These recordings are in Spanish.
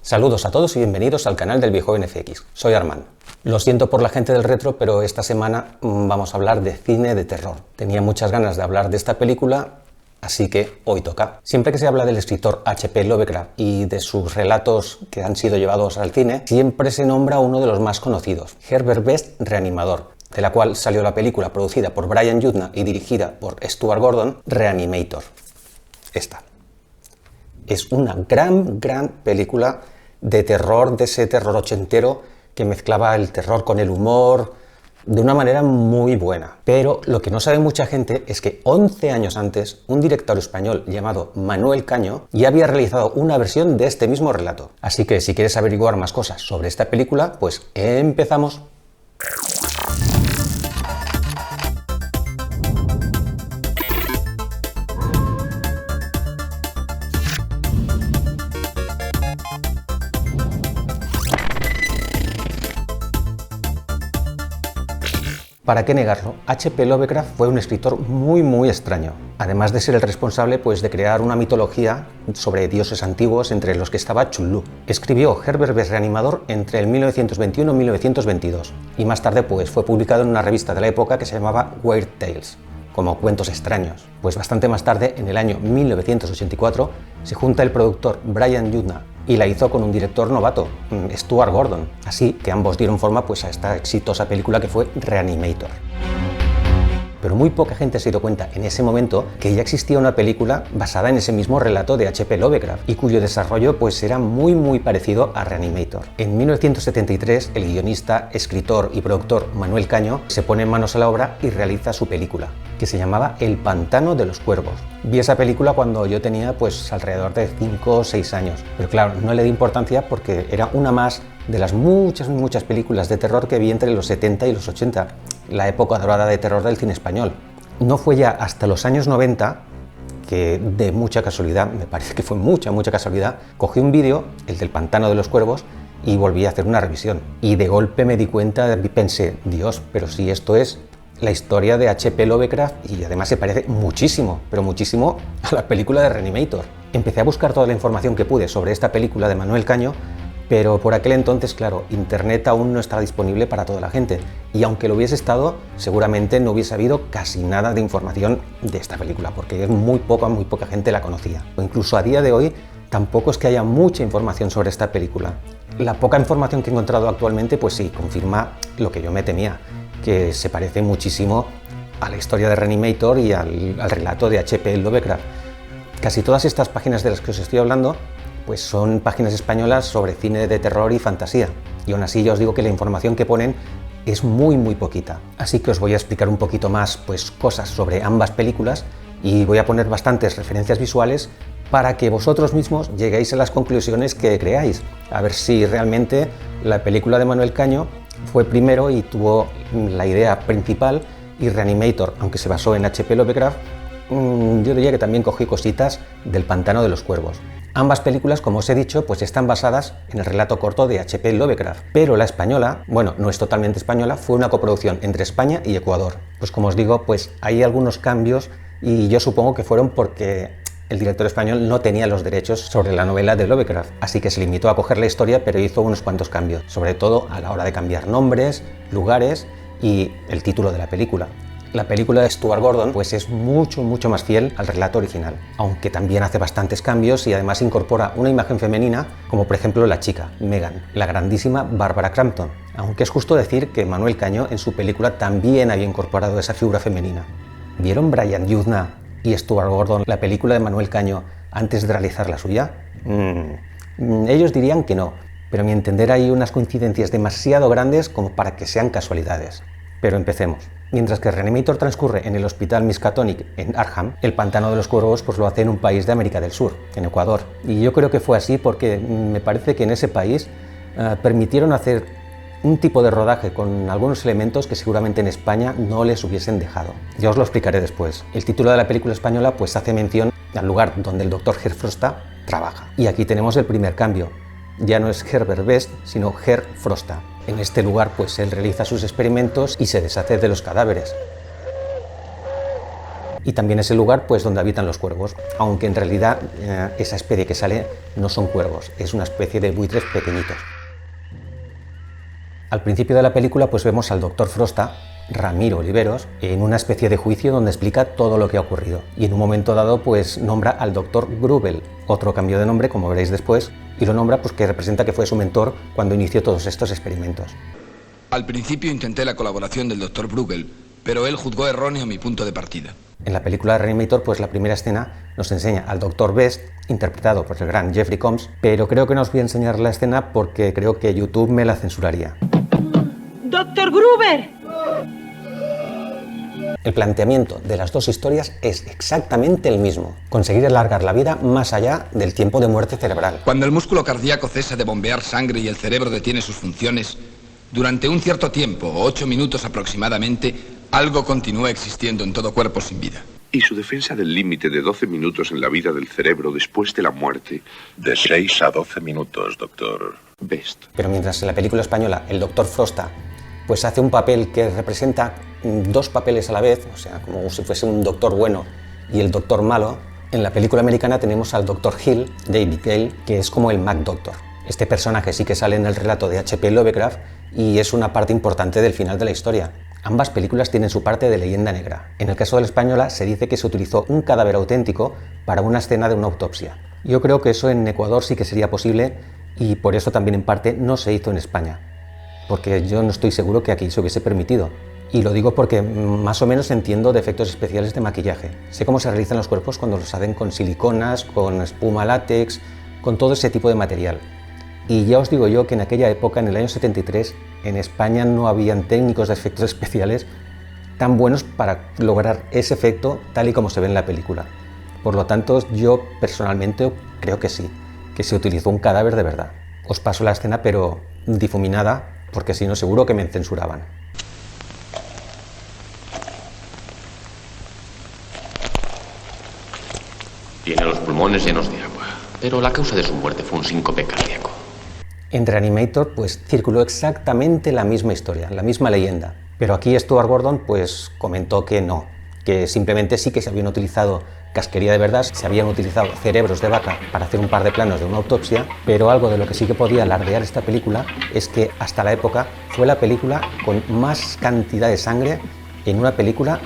Saludos a todos y bienvenidos al canal del Viejo NFX. Soy Armand. Lo siento por la gente del retro, pero esta semana vamos a hablar de cine de terror. Tenía muchas ganas de hablar de esta película, así que hoy toca. Siempre que se habla del escritor H.P. Lovecraft y de sus relatos que han sido llevados al cine, siempre se nombra uno de los más conocidos, Herbert West, Reanimador, de la cual salió la película producida por Brian Yuzna y dirigida por Stuart Gordon, Reanimator. Esta. Es una gran película de terror, de ese terror ochentero que mezclaba el terror con el humor de una manera muy buena. Pero lo que no sabe mucha gente es que 11 años antes, un director español llamado Manuel Caño ya había realizado una versión de este mismo relato. Así que si quieres averiguar más cosas sobre esta película, pues empezamos. ¿Para qué negarlo? H.P. Lovecraft fue un escritor muy extraño, además de ser el responsable de crear una mitología sobre dioses antiguos entre los que estaba Chulú. Escribió Herbert West Reanimador entre el 1921 y 1922 y más tarde fue publicado en una revista de la época que se llamaba Weird Tales, como cuentos extraños. Pues bastante más tarde, en el año 1984, se junta el productor Brian Yuzna y la hizo con un director novato, Stuart Gordon. Así que ambos dieron forma a esta exitosa película que fue Reanimator. Pero muy poca gente se dio cuenta en ese momento que ya existía una película basada en ese mismo relato de H.P. Lovecraft y cuyo desarrollo era muy parecido a Reanimator. En 1973, el guionista, escritor y productor Manuel Caño se pone manos a la obra y realiza su película, que se llamaba El pantano de los cuervos. Vi esa película cuando yo tenía alrededor de 5 o 6 años, pero claro, no le di importancia porque era una más de las muchas películas de terror que vi entre los 70 y los 80, la época dorada de terror del cine español. No fue ya hasta los años 90 que, de mucha casualidad, me parece que fue mucha casualidad, cogí un vídeo, el del pantano de los cuervos, y volví a hacer una revisión. Y de golpe me di cuenta y pensé, Dios, pero si esto es la historia de H.P. Lovecraft y además se parece muchísimo a la película de Reanimator. Empecé a buscar toda la información que pude sobre esta película de Manuel Caño, pero por aquel entonces, claro, Internet aún no estaba disponible para toda la gente y aunque lo hubiese estado, seguramente no hubiese habido casi nada de información de esta película porque muy poca gente la conocía. O incluso a día de hoy tampoco es que haya mucha información sobre esta película. La poca información que he encontrado actualmente, sí, confirma lo que yo me temía, que se parece muchísimo a la historia de Reanimator y al relato de H.P. Lovecraft. Casi todas estas páginas de las que os estoy hablando son páginas españolas sobre cine de terror y fantasía, y aún así ya os digo que la información que ponen es muy poquita. Así que os voy a explicar un poquito más cosas sobre ambas películas y voy a poner bastantes referencias visuales para que vosotros mismos lleguéis a las conclusiones que creáis, a ver si realmente la película de Manuel Caño fue primero y tuvo la idea principal, y Reanimator, aunque se basó en H.P. Lovecraft, yo diría que también cogí cositas del pantano de los cuervos. Ambas películas, como os he dicho, están basadas en el relato corto de H.P. Lovecraft, pero la española, no es totalmente española, fue una coproducción entre España y Ecuador. Como os digo, hay algunos cambios y yo supongo que fueron porque el director español no tenía los derechos sobre la novela de Lovecraft, así que se limitó a coger la historia, pero hizo unos cuantos cambios, sobre todo a la hora de cambiar nombres, lugares y el título de la película. La película de Stuart Gordon es mucho más fiel al relato original, aunque también hace bastantes cambios y además incorpora una imagen femenina, como por ejemplo la chica, Megan, la grandísima Barbara Crampton, aunque es justo decir que Manuel Caño en su película también había incorporado esa figura femenina. ¿Vieron Brian Yuzna y Stuart Gordon la película de Manuel Caño antes de realizar la suya? Ellos dirían que no, pero a mi entender hay unas coincidencias demasiado grandes como para que sean casualidades. Pero empecemos. Mientras que Reanimator transcurre en el Hospital Miskatonic en Arkham, el pantano de los cuervos lo hace en un país de América del Sur, en Ecuador. Y yo creo que fue así porque me parece que en ese país permitieron hacer un tipo de rodaje con algunos elementos que seguramente en España no les hubiesen dejado. Ya os lo explicaré después. El título de la película española hace mención al lugar donde el Dr. Herr Frosta trabaja. Y aquí tenemos el primer cambio. Ya no es Herbert West, sino Herr Frosta. En este lugar él realiza sus experimentos y se deshace de los cadáveres. Y también es el lugar pues, donde habitan los cuervos, aunque en realidad esa especie que sale no son cuervos, es una especie de buitres pequeñitos. Al principio de la película pues vemos al Dr. Frosta, Ramiro Oliveros, en una especie de juicio donde explica todo lo que ha ocurrido. Y en un momento dado pues nombra al Dr. Grubel, otro cambio de nombre como veréis después, y lo nombra pues que representa que fue su mentor cuando inició todos estos experimentos. Al principio intenté la colaboración del Dr. Brugel, pero él juzgó erróneo mi punto de partida. En la película de Reanimator, pues la primera escena nos enseña al Dr. Best, interpretado por el gran Jeffrey Combs, pero creo que no os voy a enseñar la escena porque creo que YouTube me la censuraría. ¡Dr. Gruber! El planteamiento de las dos historias es exactamente el mismo, conseguir alargar la vida más allá del tiempo de muerte cerebral. Cuando el músculo cardíaco cesa de bombear sangre y el cerebro detiene sus funciones, durante un cierto tiempo, 8 minutos aproximadamente, algo continúa existiendo en todo cuerpo sin vida. ¿Y su defensa del límite de 12 minutos en la vida del cerebro después de la muerte? De 6 a 12 minutos, doctor Best. Pero mientras en la película española el Dr. Frosta pues hace un papel que representa dos papeles a la vez, o sea, como si fuese un doctor bueno y el doctor malo, en la película americana tenemos al Dr. Hill, David Gale, que es como el Mac Doctor. Este personaje sí que sale en el relato de H.P. Lovecraft y es una parte importante del final de la historia. Ambas películas tienen su parte de leyenda negra. En el caso de la española se dice que se utilizó un cadáver auténtico para una escena de una autopsia. Yo creo que eso en Ecuador sí que sería posible y por eso también en parte no se hizo en España, porque yo no estoy seguro que aquí se hubiese permitido. Y lo digo porque más o menos entiendo de efectos especiales de maquillaje. Sé cómo se realizan los cuerpos cuando los hacen con siliconas, con espuma látex, con todo ese tipo de material. Y ya os digo yo que en aquella época, en el año 73, en España no habían técnicos de efectos especiales tan buenos para lograr ese efecto tal y como se ve en la película. Por lo tanto, yo personalmente creo que sí, que se utilizó un cadáver de verdad. Os paso la escena, pero difuminada, porque si no seguro que me censuraban. Tiene los pulmones llenos de agua, pero la causa de su muerte fue un síncope cardíaco. En Reanimator pues circuló exactamente la misma historia, la misma leyenda, pero aquí Stuart Gordon pues comentó que no, que simplemente sí que se habían utilizado casquería de verdad, se habían utilizado cerebros de vaca para hacer un par de planos de una autopsia, pero algo de lo que sí que podía alardear esta película es que hasta la época fue la película con más cantidad de sangre en una película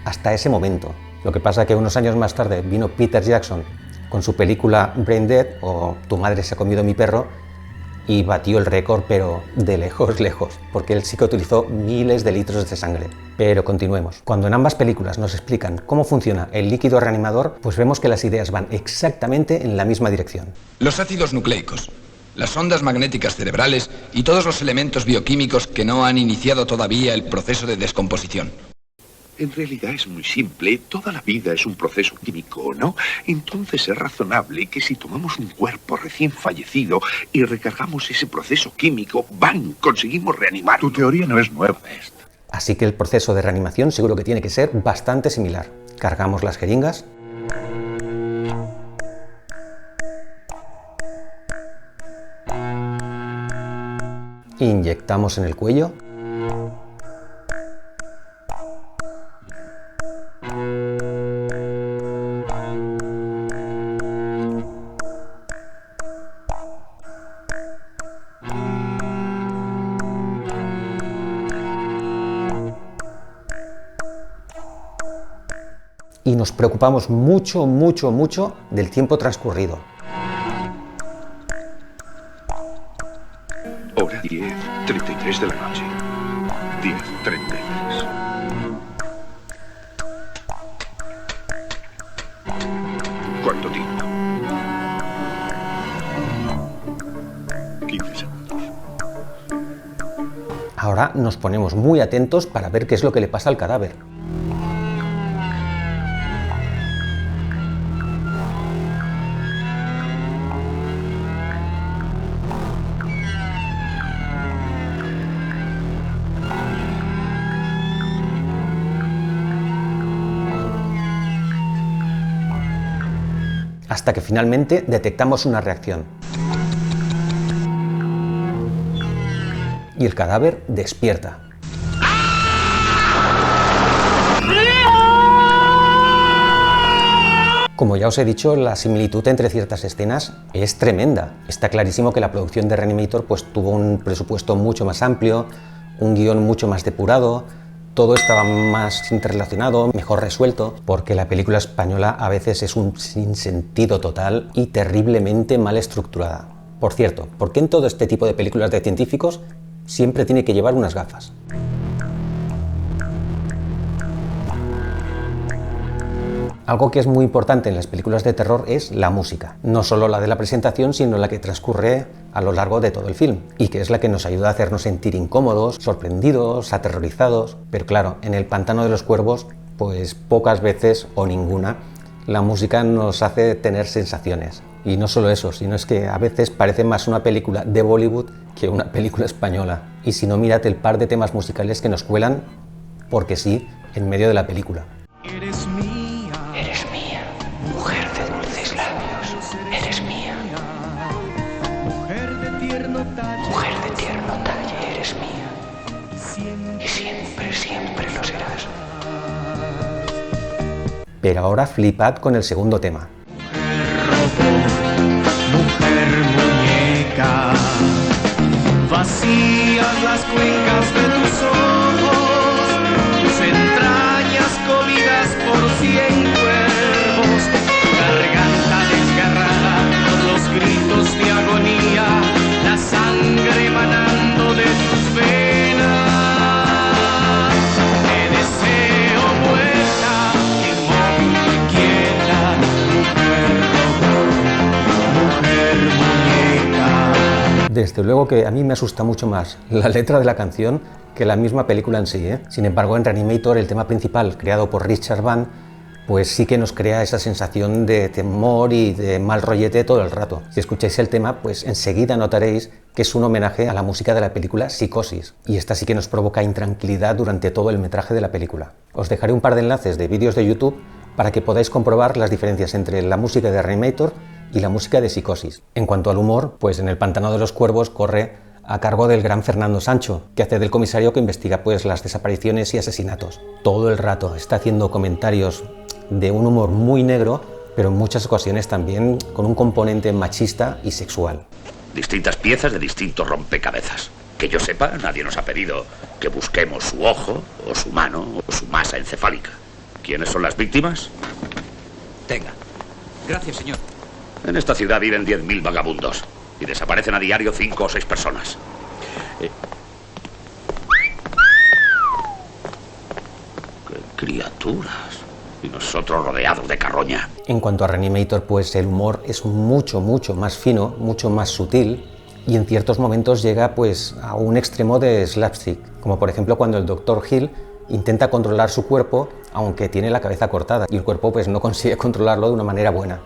hasta ese momento. Lo que pasa que unos años más tarde vino Peter Jackson con su película Brain Dead o Tu madre se ha comido mi perro y batió el récord, pero de lejos, lejos, porque él sí que utilizó miles de litros de sangre. Pero continuemos. Cuando en ambas películas nos explican cómo funciona el líquido reanimador, pues vemos que las ideas van exactamente en la misma dirección. Los ácidos nucleicos, las ondas magnéticas cerebrales y todos los elementos bioquímicos que no han iniciado todavía el proceso de descomposición. En realidad es muy simple. Toda la vida es un proceso químico, ¿no? Entonces es razonable que si tomamos un cuerpo recién fallecido y recargamos ese proceso químico, ¡bam!, conseguimos reanimar. Tu teoría no es nueva, Best. Así que el proceso de reanimación seguro que tiene que ser bastante similar. Cargamos las jeringas. Inyectamos en el cuello. Y nos preocupamos mucho, mucho, mucho del tiempo transcurrido. Hora 10:33 de la noche. 10:33. ¿Cuánto tiempo? 15 segundos. Ahora nos ponemos muy atentos para ver qué es lo que le pasa al cadáver. Hasta que finalmente detectamos una reacción. Y el cadáver despierta. Como ya os he dicho, la similitud entre ciertas escenas es tremenda. Está clarísimo que la producción de Reanimator pues, tuvo un presupuesto mucho más amplio, un guión mucho más depurado, todo estaba más interrelacionado, mejor resuelto, porque la película española a veces es un sinsentido total y terriblemente mal estructurada. Por cierto, ¿por qué en todo este tipo de películas de científicos siempre tiene que llevar unas gafas? Algo que es muy importante en las películas de terror es la música, no solo la de la presentación, sino la que transcurre a lo largo de todo el film, y que es la que nos ayuda a hacernos sentir incómodos, sorprendidos, aterrorizados. Pero claro, en El pantano de los cuervos, pues pocas veces o ninguna, la música nos hace tener sensaciones. Y no solo eso, sino es que a veces parece más una película de Bollywood que una película española. Y si no, mirad el par de temas musicales que nos cuelan, porque sí, en medio de la película. Eres mía, mujer de dulces labios, eres mía. Mujer de tierno talle, eres mía. Y siempre, siempre lo serás. Pero ahora flipad con el segundo tema. Mujer muñeca, vacías las cuencas de tus ojos, tus entrañas comidas por 100 cuervos, tu garganta desgarrada por los gritos de agonía, la sangre manando de tus venas. Te deseo muerta, inmóvil, quieta, mujer muñeca. Desde luego que a mí me asusta mucho más la letra de la canción que la misma película en sí, ¿eh? Sin embargo, en Reanimator, el tema principal, creado por Richard Vann, pues sí que nos crea esa sensación de temor y de mal rollete todo el rato. Si escucháis el tema, pues enseguida notaréis que es un homenaje a la música de la película Psicosis, y esta sí que nos provoca intranquilidad durante todo el metraje de la película. Os dejaré un par de enlaces de vídeos de YouTube para que podáis comprobar las diferencias entre la música de Reanimator y la música de Psicosis. En cuanto al humor, pues en El pantano de los cuervos corre a cargo del gran Fernando Sancho, que hace del comisario que investiga pues las desapariciones y asesinatos. Todo el rato está haciendo comentarios de un humor muy negro, pero en muchas ocasiones también con un componente machista y sexual. Distintas piezas de distintos rompecabezas. Que yo sepa, nadie nos ha pedido que busquemos su ojo, o su mano, o su masa encefálica. ¿Quiénes son las víctimas? Tenga. Gracias, señor. En esta ciudad viven 10.000 vagabundos y desaparecen a diario 5 o 6 personas. ¡Qué criaturas! Y nosotros rodeados de carroña. En cuanto a Reanimator, pues el humor es mucho más fino, mucho más sutil, y en ciertos momentos llega pues a un extremo de slapstick, como por ejemplo cuando el Dr. Hill intenta controlar su cuerpo, aunque tiene la cabeza cortada, y el cuerpo pues no consigue controlarlo de una manera buena.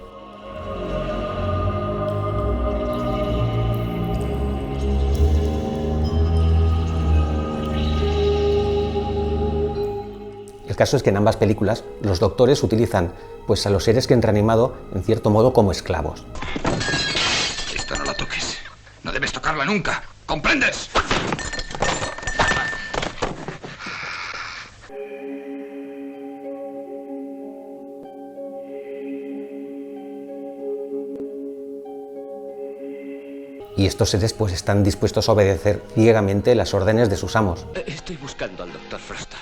El caso es que en ambas películas los doctores utilizan pues a los seres que han reanimado en cierto modo como esclavos. Esta no la toques. No debes tocarla nunca. ¿Comprendes? Y estos seres pues están dispuestos a obedecer ciegamente las órdenes de sus amos. Estoy buscando al Dr. Frost.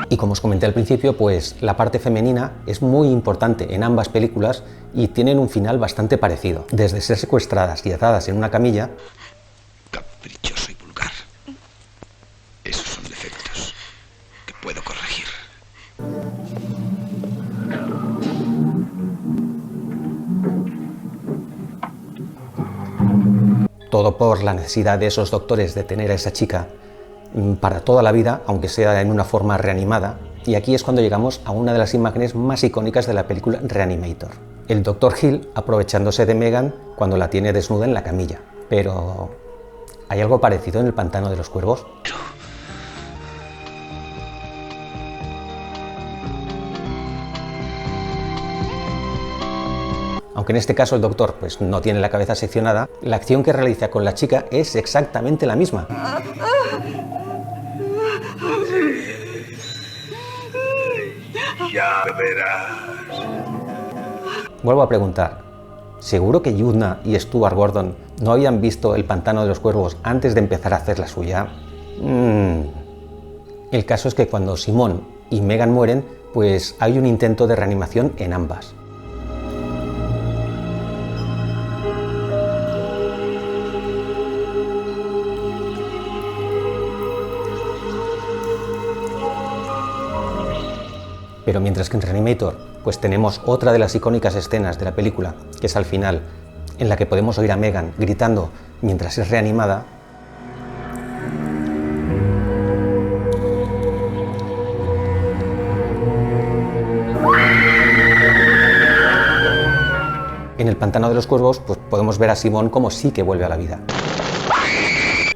Y como os comenté al principio, pues la parte femenina es muy importante en ambas películas y tienen un final bastante parecido. Desde ser secuestradas y atadas en una camilla... Caprichoso y vulgar. Esos son defectos que puedo corregir. Todo por la necesidad de esos doctores de tener a esa chica para toda la vida, aunque sea en una forma reanimada, y aquí es cuando llegamos a una de las imágenes más icónicas de la película Reanimator. El Dr. Hill aprovechándose de Megan cuando la tiene desnuda en la camilla. Pero ¿hay algo parecido en El pantano de los cuervos? Aunque en este caso el doctor pues, no tiene la cabeza seccionada, la acción que realiza con la chica es exactamente la misma. ya verás. Vuelvo a preguntar, ¿seguro que Yuna y Stuart Gordon no habían visto El pantano de los cuervos antes de empezar a hacer la suya? El caso es que cuando Simone y Megan mueren, pues hay un intento de reanimación en ambas. Pero mientras que en Reanimator pues tenemos otra de las icónicas escenas de la película, que es al final, en la que podemos oír a Megan gritando mientras es reanimada, en El pantano de los cuervos pues podemos ver a Simone como sí que vuelve a la vida.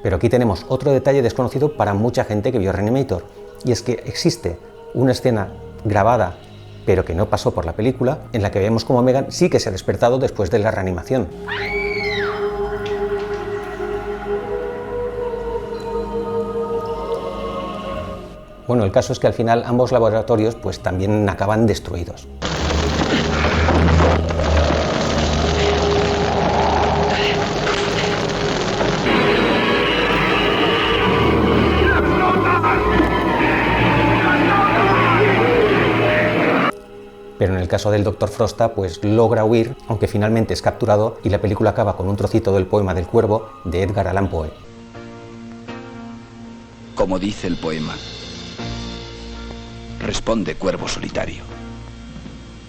Pero aquí tenemos otro detalle desconocido para mucha gente que vio Reanimator, y es que existe una escena grabada, pero que no pasó por la película, en la que vemos como Megan sí que se ha despertado después de la reanimación. Bueno, el caso es que al final ambos laboratorios pues también acaban destruidos. Pero en el caso del Dr. Frosta, pues logra huir, aunque finalmente es capturado, y la película acaba con un trocito del poema del cuervo de Edgar Allan Poe. Como dice el poema, responde, cuervo solitario,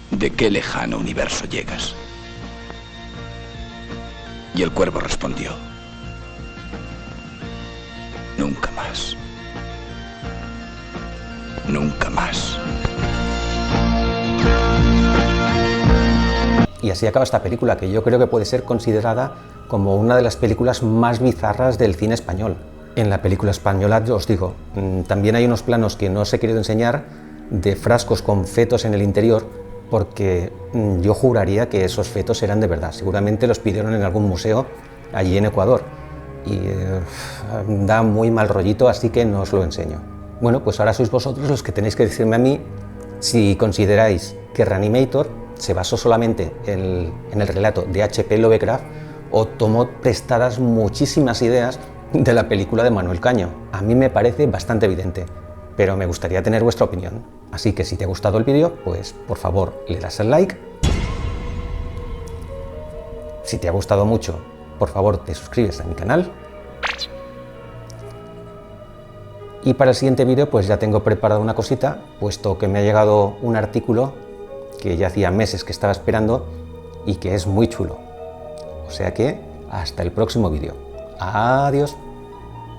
¿de qué lejano universo llegas? Y el cuervo respondió, nunca más. Nunca más. Y así acaba esta película, que yo creo que puede ser considerada como una de las películas más bizarras del cine español. En la película española, os digo, también hay unos planos que no os he querido enseñar de frascos con fetos en el interior, porque yo juraría que esos fetos eran de verdad. Seguramente los pidieron en algún museo allí en Ecuador. Y da muy mal rollito, así que no os lo enseño. Bueno, pues ahora sois vosotros los que tenéis que decirme a mí si consideráis que Reanimator se basó solamente en el relato de H.P. Lovecraft o tomó prestadas muchísimas ideas de la película de Manuel Caño. A mí me parece bastante evidente, pero me gustaría tener vuestra opinión. Así que si te ha gustado el vídeo, pues por favor le das al like. Si te ha gustado mucho, por favor te suscribes a mi canal. Y para el siguiente vídeo pues ya tengo preparada una cosita, puesto que me ha llegado un artículo que ya hacía meses que estaba esperando y que es muy chulo. O sea que hasta el próximo vídeo. Adiós.